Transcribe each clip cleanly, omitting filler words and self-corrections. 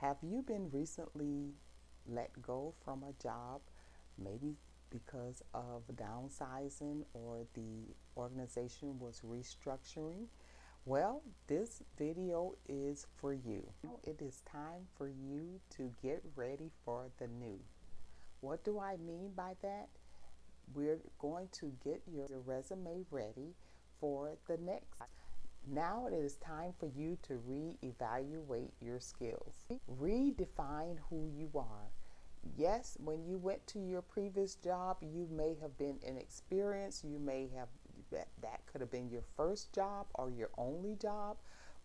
Have you been recently let go from a job, maybe because of downsizing or the organization was restructuring? Well, this video is for you. It is time for you to get ready for the new. What do I mean by that? We're going to get your resume ready for the next. Now it is time for you to reevaluate your skills. Redefine who you are. Yes, when you went to your previous job, you may have been inexperienced. You may have, that could have been your first job or your only job.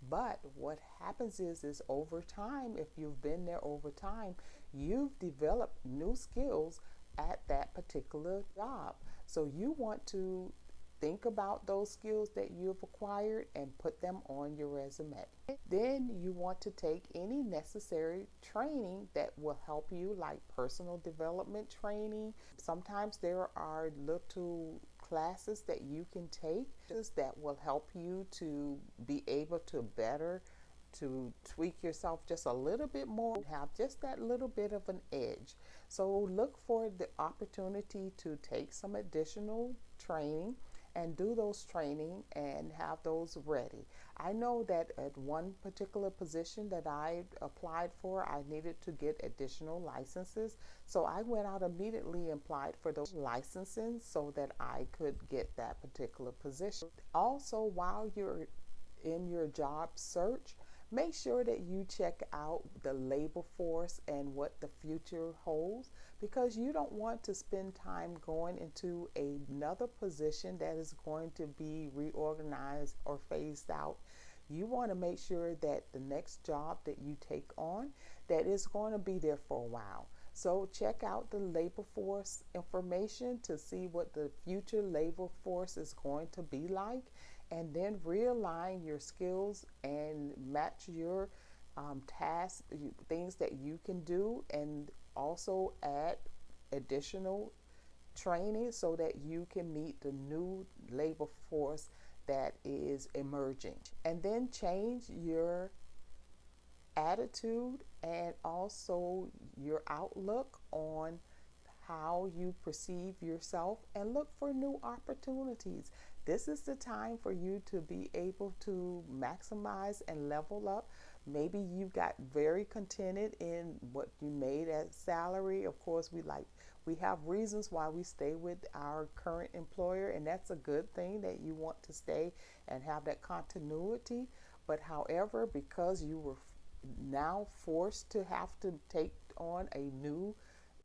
But what happens is over time, if you've been there over time, you've developed new skills at that particular job. So you want to think about those skills that you've acquired and put them on your resume. Then you want to take any necessary training that will help you, like personal development training. Sometimes there are little classes that you can take that will help you to be able to better to tweak yourself just a little bit more, have just that little bit of an edge. So look for the opportunity to take some additional training and do those training and have those ready. I know that at one particular position that I applied for, I needed to get additional licenses. So I went out immediately and applied for those licenses so that I could get that particular position. Also, while you're in your job search, make sure that you check out the labor force and what the future holds, because you don't want to spend time going into another position that is going to be reorganized or phased out. You want to make sure that the next job that you take on, that is going to be there for a while. So check out the labor force information to see what the future labor force is going to be like, and then realign your skills and match your tasks, things that you can do, and also add additional training so that you can meet the new labor force that is emerging. And then change your attitude and also your outlook on how you perceive yourself, and look for new opportunities. This is the time for you to be able to maximize and level up. Maybe you got very contented in what you made as salary. Of course, we have reasons why we stay with our current employer, and that's a good thing that you want to stay and have that continuity. But however, because you were now forced to have to take on a new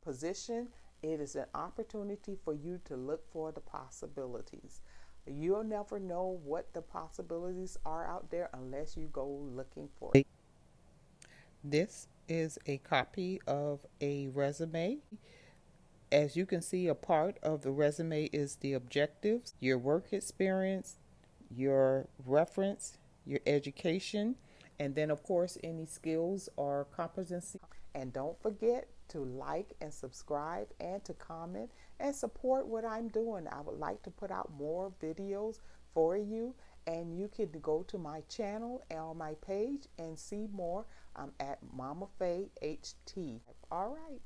position, it is an opportunity for you to look for the possibilities. You'll never know what the possibilities are out there unless you go looking for it. This is a copy of a resume. As you can see, a part of the resume is the objectives, your work experience, your reference, your education, and then of course any skills or competency. And don't forget to like and subscribe and to comment and support what I'm doing. I would like to put out more videos for you, and you can go to my channel and on my page and see more. I'm at MOMAFEY-HT. All right.